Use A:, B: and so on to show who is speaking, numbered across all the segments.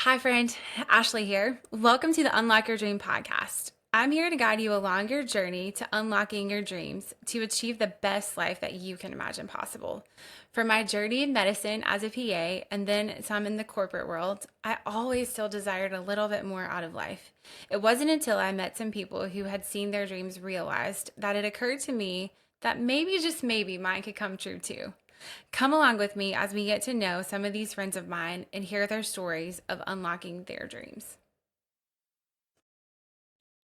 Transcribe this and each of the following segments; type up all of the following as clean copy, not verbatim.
A: Hi, friend. Ashley here. Welcome to the Unlock Your Dream podcast. I'm here to guide you along your journey to unlocking your dreams to achieve the best life that you can imagine possible. From my journey in medicine as a PA and then some in the corporate world, I always still desired a little bit more out of life. It wasn't until I met some people who had seen their dreams realized that it occurred to me that maybe, just maybe, mine could come true too. Come along with me as we get to know some of these friends of mine and hear their stories of unlocking their dreams.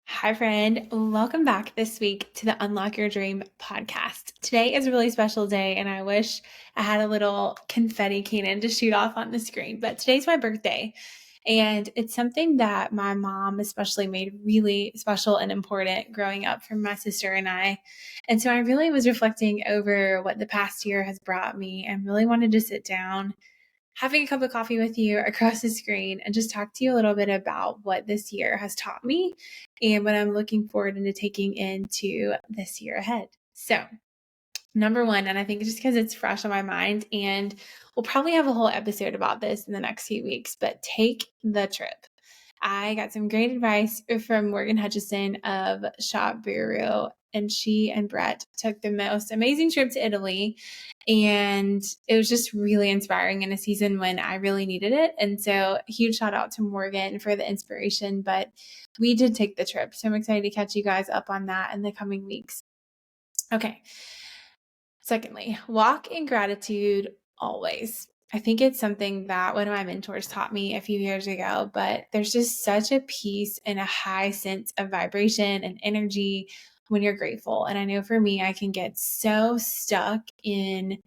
A: Hi, friend. Welcome back this week to the Unlock Your Dream podcast. Today is a really special day, and I wish I had a little confetti cannon to shoot off on the screen, but today's my birthday. And it's something that my mom especially made really special and important growing up for my sister and I. And so I really was reflecting over what the past year has brought me and really wanted to sit down, having a cup of coffee with you across the screen and just talk to you a little bit about what this year has taught me and what I'm looking forward into taking into this year ahead. So, number one, and I think just because it's fresh on my mind, and we'll probably have a whole episode about this in the next few weeks, but take the trip. I got some great advice from Morgan Hutchison of Shop Bureau, and she and Brett took the most amazing trip to Italy. And it was just really inspiring in a season when I really needed it. And so, huge shout out to Morgan for the inspiration. But we did take the trip. So, I'm excited to catch you guys up on that in the coming weeks. Okay. Secondly, walk in gratitude always. I think it's something that one of my mentors taught me a few years ago, but there's just such a peace and a high sense of vibration and energy when you're grateful. And I know for me, I can get so stuck in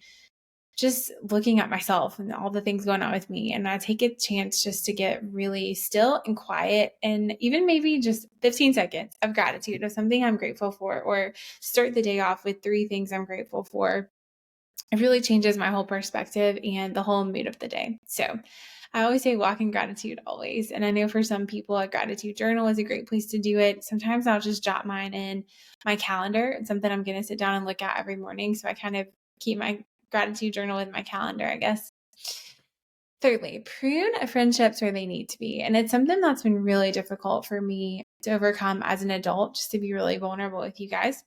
A: just looking at myself and all the things going on with me. And I take a chance just to get really still and quiet and even maybe just 15 seconds of gratitude of something I'm grateful for, or start the day off with 3 things I'm grateful for. It really changes my whole perspective and the whole mood of the day. So I always say walk in gratitude always. And I know for some people, a gratitude journal is a great place to do it. Sometimes I'll just jot mine in my calendar. It's something I'm going to sit down and look at every morning. So I kind of keep my gratitude journal in my calendar, I guess. Thirdly, prune friendships where they need to be. And it's something that's been really difficult for me to overcome as an adult, just to be really vulnerable with you guys.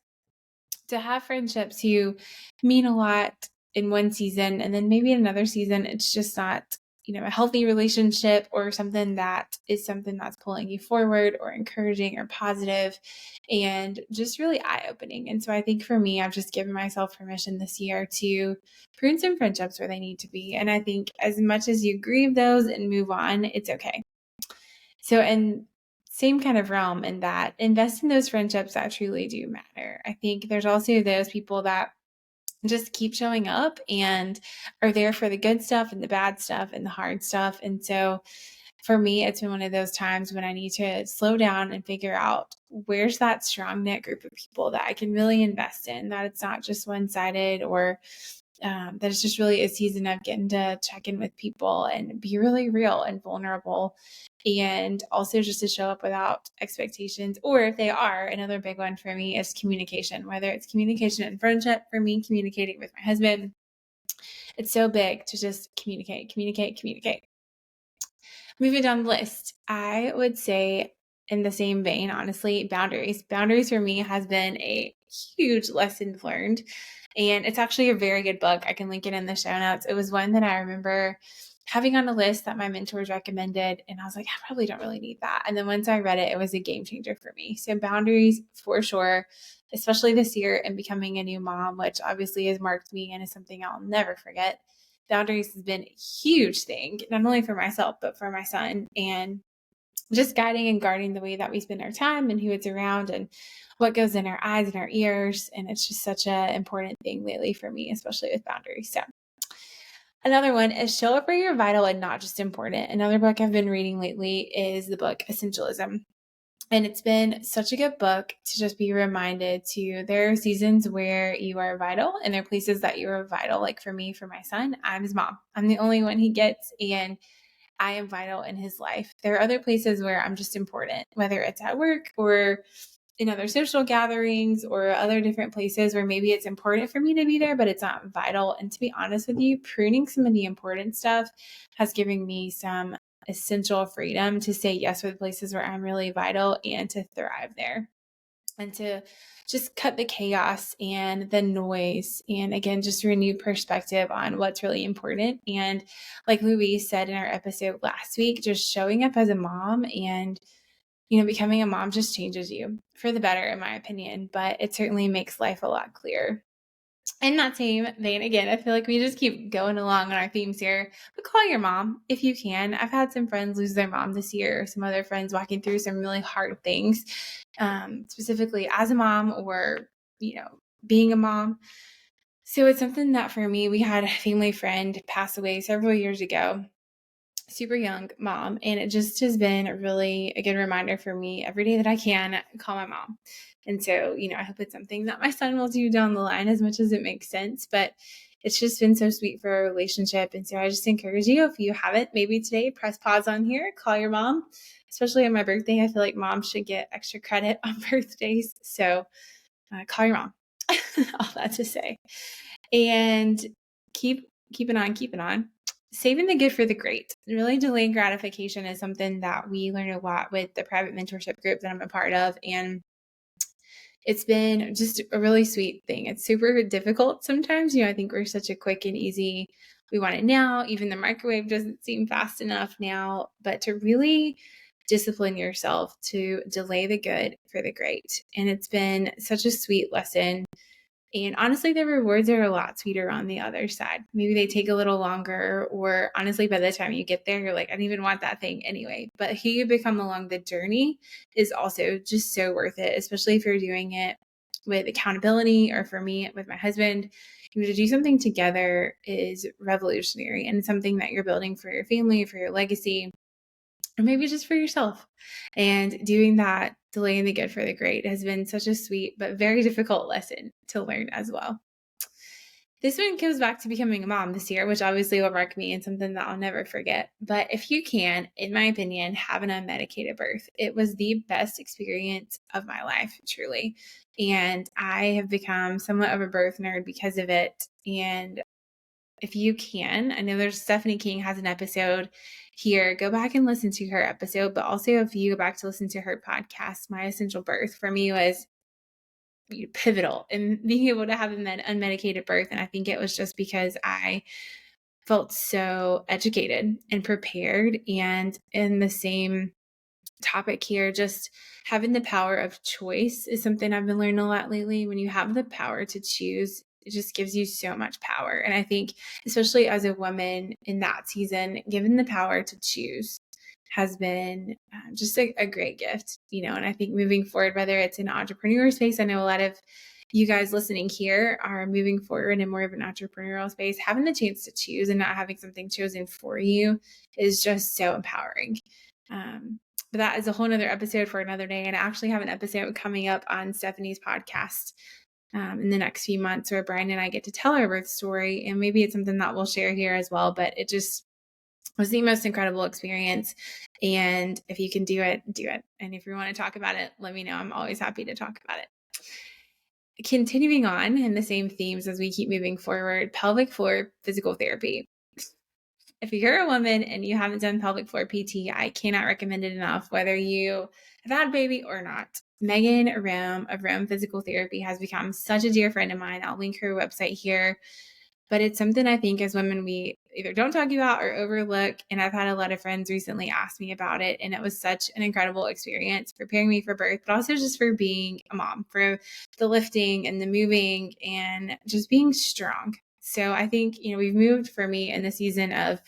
A: To have friendships who mean a lot in one season, and then maybe in another season, it's just not, a healthy relationship or something that is something that's pulling you forward or encouraging or positive and just really eye-opening. And so I think for me, I've just given myself permission this year to prune some friendships where they need to be. And I think as much as you grieve those and move on, it's okay. So, and same kind of realm in that invest in those friendships that truly do matter. I think there's also those people that just keep showing up and are there for the good stuff and the bad stuff and the hard stuff. And so for me, it's been one of those times when I need to slow down and figure out where's that strong knit group of people that I can really invest in, that it's not just one-sided, or that it's just really a season of getting to check in with people and be really real and vulnerable. And also just to show up without expectations, or if they are, another big one for me is communication, whether it's communication in friendship, for me, communicating with my husband. It's so big to just communicate, communicate, communicate. Moving down the list, I would say in the same vein, honestly, boundaries. Boundaries for me has been a huge lesson learned. And it's actually a very good book. I can link it in the show notes. It was one that I remember having on a list that my mentors recommended. And I was like, I probably don't really need that. And then once I read it, it was a game changer for me. So boundaries for sure, especially this year and becoming a new mom, which obviously has marked me and is something I'll never forget. Boundaries has been a huge thing, not only for myself, but for my son, and just guiding and guarding the way that we spend our time and who it's around and what goes in our eyes and our ears. And it's just such an important thing lately for me, especially with boundaries. So another one is show up where you're vital and not just important. Another book I've been reading lately is the book Essentialism. And it's been such a good book to just be reminded to, there are seasons where you are vital and there are places that you are vital. Like for me, for my son, I'm his mom. I'm the only one he gets, and I am vital in his life. There are other places where I'm just important, whether it's at work or in other social gatherings or other different places where maybe it's important for me to be there, but it's not vital. And to be honest with you, pruning some of the important stuff has given me some essential freedom to say yes for the places where I'm really vital and to thrive there, and to just cut the chaos and the noise. And again, just renew perspective on what's really important. And like Louise said in our episode last week, just showing up as a mom and, becoming a mom just changes you for the better, in my opinion, but it certainly makes life a lot clearer. In that same vein, again, I feel like we just keep going along on our themes here, but call your mom if you can. I've had some friends lose their mom this year, some other friends walking through some really hard things, specifically as a mom or, being a mom. So it's something that for me, we had a family friend pass away several years ago, super young mom. And it just has been really a good reminder for me every day that I can call my mom. And so, I hope it's something that my son will do down the line as much as it makes sense, but it's just been so sweet for our relationship. And so I just encourage you, if you haven't, maybe today, press pause on here, call your mom, especially on my birthday. I feel like moms should get extra credit on birthdays. So call your mom, all that to say, and keep keeping on. Saving the good for the great. Really, delaying gratification is something that we learn a lot with the private mentorship group that I'm a part of. And it's been just a really sweet thing. It's super difficult sometimes. I think we're such a quick and easy, we want it now. Even the microwave doesn't seem fast enough now. But to really discipline yourself to delay the good for the great. And it's been such a sweet lesson. And honestly, the rewards are a lot sweeter on the other side. Maybe they take a little longer, or honestly, by the time you get there, you're like, I didn't even want that thing anyway. But who you become along the journey is also just so worth it, especially if you're doing it with accountability, or for me, with my husband. To do something together is revolutionary, and something that you're building for your family, for your legacy, or maybe just for yourself. And doing that, delaying the good for the great, has been such a sweet but very difficult lesson to learn as well. This one goes back to becoming a mom this year, which obviously will mark me and something that I'll never forget. But if you can, in my opinion, have an unmedicated birth, it was the best experience of my life, truly. And I have become somewhat of a birth nerd because of it. And if you can, I know there's Stephanie King has an episode here. Go back and listen to her episode. But also, if you go back to listen to her podcast, My Essential Birth, for me was pivotal in being able to have an unmedicated birth. And I think it was just because I felt so educated and prepared. And in the same topic here, just having the power of choice is something I've been learning a lot lately. When you have the power to choose, it just gives you so much power. And I think, especially as a woman in that season, given the power to choose has been just a great gift, and I think moving forward, whether it's in entrepreneur space, I know a lot of you guys listening here are moving forward in more of an entrepreneurial space. Having the chance to choose and not having something chosen for you is just so empowering. But that is a whole nother episode for another day. And I actually have an episode coming up on Stephanie's podcast in the next few months, where Brian and I get to tell our birth story. And maybe it's something that we'll share here as well, but it just was the most incredible experience. And if you can do it, do it. And if you want to talk about it, let me know. I'm always happy to talk about it. Continuing on in the same themes as we keep moving forward, pelvic floor physical therapy. If you're a woman and you haven't done pelvic floor PT, I cannot recommend it enough, whether you have had a baby or not. Megan Rome of Rome Physical Therapy has become such a dear friend of mine. I'll link her website here. But it's something I think as women we either don't talk about or overlook. And I've had a lot of friends recently ask me about it. And it was such an incredible experience preparing me for birth, but also just for being a mom, for the lifting and the moving and just being strong. So I think, we've moved for me in the season of,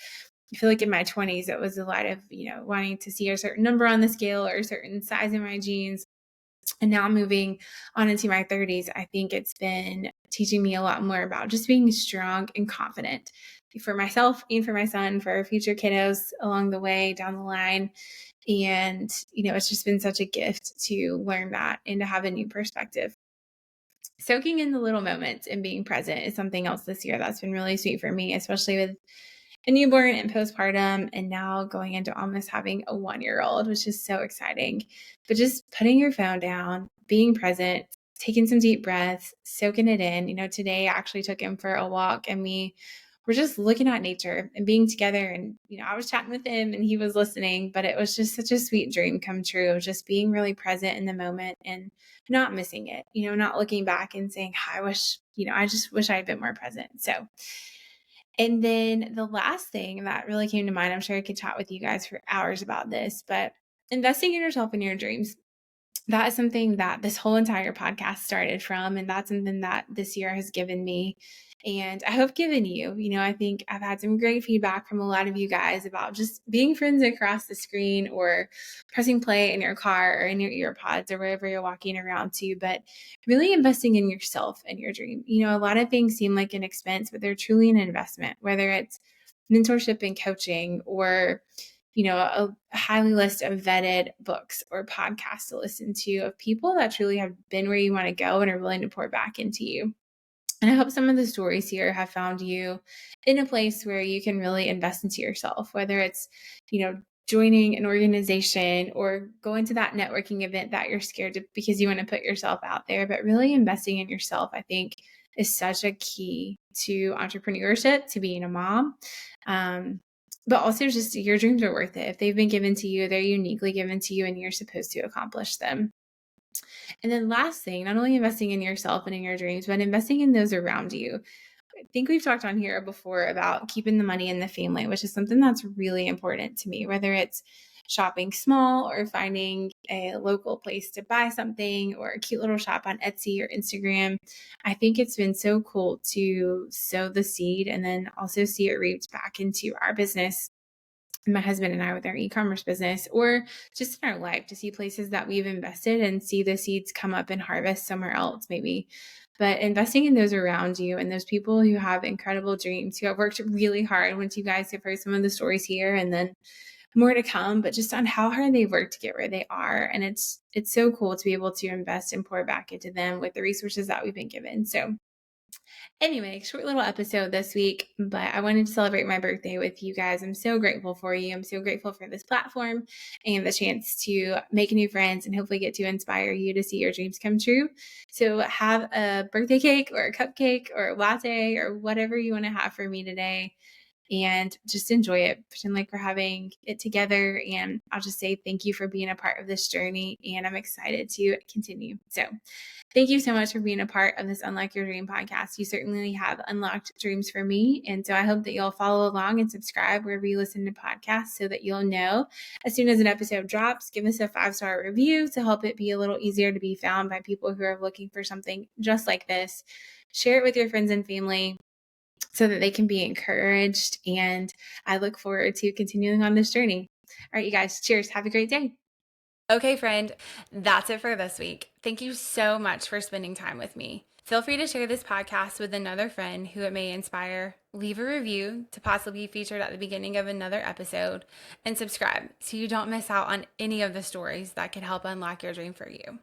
A: I feel like in my 20s, it was a lot of, wanting to see a certain number on the scale or a certain size in my jeans. And now moving on into my 30s, I think it's been teaching me a lot more about just being strong and confident for myself and for my son, for our future kiddos along the way, down the line. And, it's just been such a gift to learn that and to have a new perspective. Soaking in the little moments and being present is something else this year that's been really sweet for me, especially with a newborn and postpartum, and now going into almost having a 1-year-old, which is so exciting. But just putting your phone down, being present, taking some deep breaths, soaking it in. Today I actually took him for a walk, and we we're just looking at nature and being together. And, I was chatting with him and he was listening, but it was just such a sweet dream come true of just being really present in the moment and not missing it, not looking back and saying, I just wish I had been more present. So, and then the last thing that really came to mind, I'm sure I could chat with you guys for hours about this, but investing in yourself and your dreams, that is something that this whole entire podcast started from. And that's something that this year has given me. And I hope given you, I think I've had some great feedback from a lot of you guys about just being friends across the screen or pressing play in your car or in your ear pods or wherever you're walking around to, but really investing in yourself and your dream. A lot of things seem like an expense, but they're truly an investment, whether it's mentorship and coaching or a highly list of vetted books or podcasts to listen to of people that truly have been where you want to go and are willing to pour back into you. And I hope some of the stories here have found you in a place where you can really invest into yourself, whether it's, joining an organization or going to that networking event that you're scared to because you want to put yourself out there, but really investing in yourself, I think, is such a key to entrepreneurship, to being a mom. But also just your dreams are worth it. If they've been given to you, they're uniquely given to you and you're supposed to accomplish them. And then last thing, not only investing in yourself and in your dreams, but investing in those around you. I think we've talked on here before about keeping the money in the family, which is something that's really important to me, whether it's shopping small or finding a local place to buy something or a cute little shop on Etsy or Instagram. I think it's been so cool to sow the seed and then also see it reaped back into our business, my husband and I, with our e-commerce business, or just in our life, to see places that we've invested and see the seeds come up and harvest somewhere else maybe. But investing in those around you and those people who have incredible dreams, who have worked really hard, once you guys have heard some of the stories here and then more to come, but just on how hard they've worked to get where they are. And it's so cool to be able to invest and pour back into them with the resources that we've been given. So anyway, short little episode this week, but I wanted to celebrate my birthday with you guys. I'm so grateful for you. I'm so grateful for this platform and the chance to make new friends and hopefully get to inspire you to see your dreams come true. So have a birthday cake or a cupcake or a latte or whatever you want to have for me today. And just enjoy it. Pretend like we're having it together. And I'll just say thank you for being a part of this journey. And I'm excited to continue. So thank you so much for being a part of this Unlock Your Dream podcast. You certainly have unlocked dreams for me. And so I hope that you'll follow along and subscribe wherever you listen to podcasts so that you'll know as soon as an episode drops. Give us a 5-star review to help it be a little easier to be found by people who are looking for something just like this. Share it with your friends and family so that they can be encouraged. And I look forward to continuing on this journey. All right, you guys, cheers. Have a great day. Okay, friend, that's it for this week. Thank you so much for spending time with me. Feel free to share this podcast with another friend who it may inspire. Leave a review to possibly be featured at the beginning of another episode, and subscribe so you don't miss out on any of the stories that can help unlock your dream for you.